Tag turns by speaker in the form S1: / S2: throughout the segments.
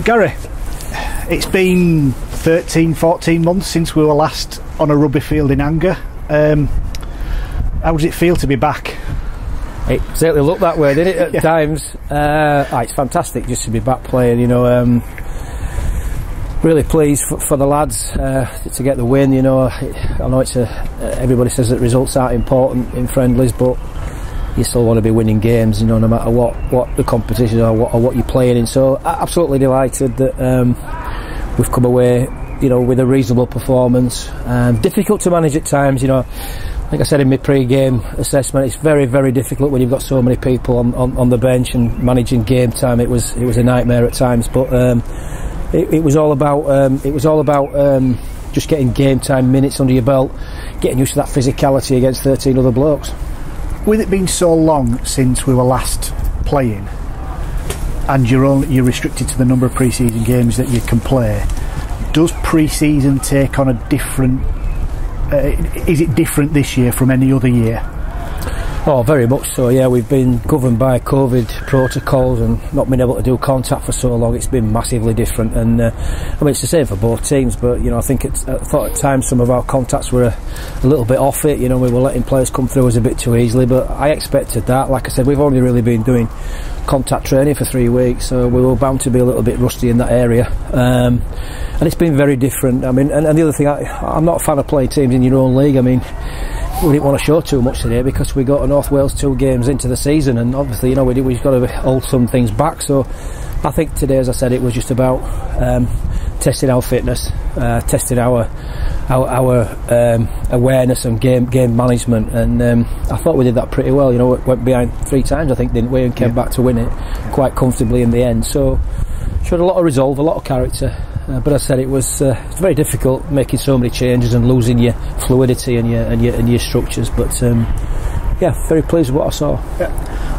S1: Gary, it's been 13, 14 months since we were last on a rugby field in Anger. How does it feel to be back?
S2: It certainly looked that way, didn't it, at times? It's fantastic just to be back playing, you know. Really pleased for the lads to get the win, you know. I know it's everybody says that results aren't important in friendlies, but you still want to be winning games, you know, no matter what the competition or what you're playing in. So absolutely delighted that we've come away, you know, with a reasonable performance. Difficult to manage at times, you know. Like I said in my pre-game assessment, it's very, very difficult when you've got so many people on the bench and managing game time. It was a nightmare at times, but it was all about just getting game time minutes under your belt, getting used to that physicality against 13 other blokes.
S1: With it being so long since we were last playing, and you're restricted to the number of pre-season games that you can play, does pre-season take on a different? Is it different this year from any other year?
S2: Oh, very much so, yeah. We've been governed by COVID protocols and not been able to do contact for so long. It's been massively different, and I mean, it's the same for both teams, but you know, I thought at times some of our contacts were a little bit off it. You know, we were letting players come through us a bit too easily, but I expected that. Like I said, we've only really been doing contact training for 3 weeks, so we were bound to be a little bit rusty in that area. And it's been very different. I mean, and the other thing, I'm not a fan of playing teams in your own league. I mean, we didn't want to show too much today because we got a North Wales 2 games into the season, and obviously, you know, we've got to hold some things back. So I think today, as I said, it was just about testing our fitness, testing our awareness and game management, and I thought we did that pretty well. You know, went behind 3 times, I think, didn't we, and came back to win it quite comfortably in the end. So showed a lot of resolve, a lot of character. But as I said, it's very difficult making so many changes and losing your fluidity and your structures. But yeah, very pleased with what I saw.
S1: Yeah.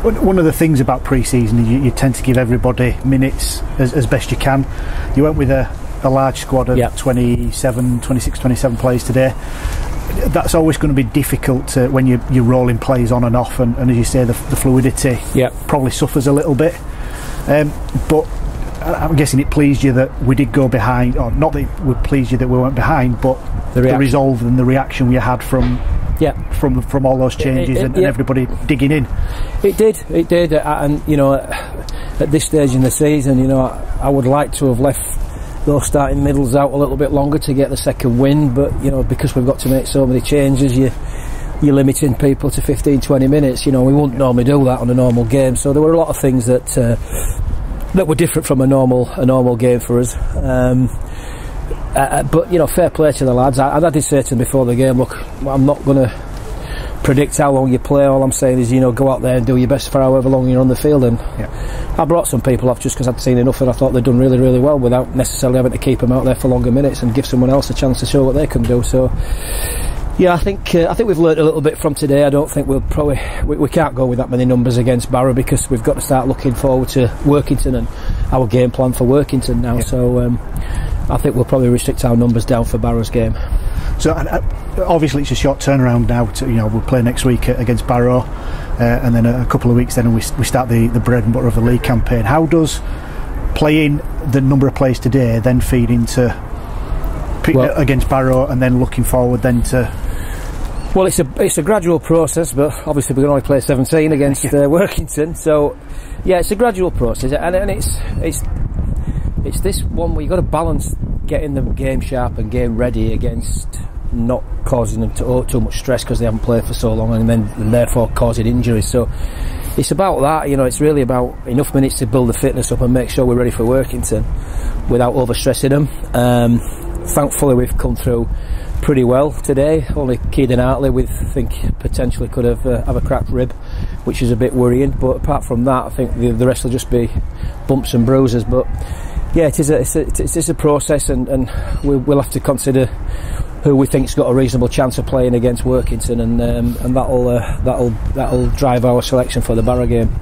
S1: One of the things about pre-season is you tend to give everybody minutes as best you can. You went with a large squad of 26, 27 players today. That's always going to be difficult when you're rolling players on and off, and as you say, the fluidity probably suffers a little bit. But I'm guessing it pleased you that we did go behind, or not that it would please you that we went behind, but the resolve and the reaction we had from all those changes and everybody digging in. It did, and you know, at this stage in the season, you know, I would like to have left those starting middles out a little bit longer to get the second win, but you know, because we've got to make so many changes, you're limiting people to 15-20 minutes. You know, we wouldn't normally do that on a normal game, so there were a lot of things that were different from a normal game for us. But you know, fair play to the lads. I did say to them before the game, look, I'm not going to predict how long you play. All I'm saying is, you know, go out there and do your best for however long you're on the field. And I brought some people off just because I'd seen enough, and I thought they'd done really, really well without necessarily having to keep them out there for longer minutes and give someone else a chance to show what they can do. So yeah, I think we've learnt a little bit from today. I don't think we can't go with that many numbers against Barrow, because we've got to start looking forward to Workington and our game plan for Workington now. So I think we'll probably restrict our numbers down for Barrow's game. So obviously it's a short turnaround now. We'll play next week against Barrow, and then a couple of weeks then we start the bread and butter of the league campaign. How does playing the number of players today then feed into against Barrow, and then looking forward then to?
S2: Well, it's a gradual process, but obviously we can only play 17 against Workington. So yeah, it's a gradual process, and it's this one where you've got to balance getting them game sharp and game ready against not causing them too much stress because they haven't played for so long, and therefore causing injuries. So it's about that, you know. It's really about enough minutes to build the fitness up and make sure we're ready for Workington without overstressing them. Thankfully we've come through pretty well today. Only Keegan Hartley we think potentially could have a cracked rib, which is a bit worrying, but apart from that I think the rest will just be bumps and bruises. But yeah, it is a process, and we'll have to consider who we think's got a reasonable chance of playing against Workington, and that'll drive our selection for the Barrow game.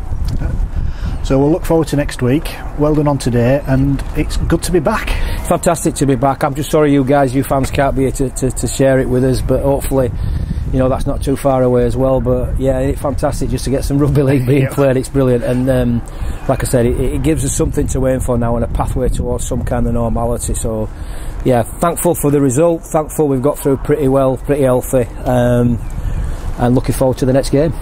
S1: So we'll look forward to next week. Well done on today, and it's good to be back.
S2: Fantastic to be back. I'm just sorry you fans can't be here to share it with us, but hopefully you know, that's not too far away as well. But yeah, it's fantastic just to get some rugby league being played. It's brilliant, and like I said, it gives us something to aim for now and a pathway towards some kind of normality. So yeah, thankful for the result, thankful we've got through pretty well, pretty healthy, and looking forward to the next game.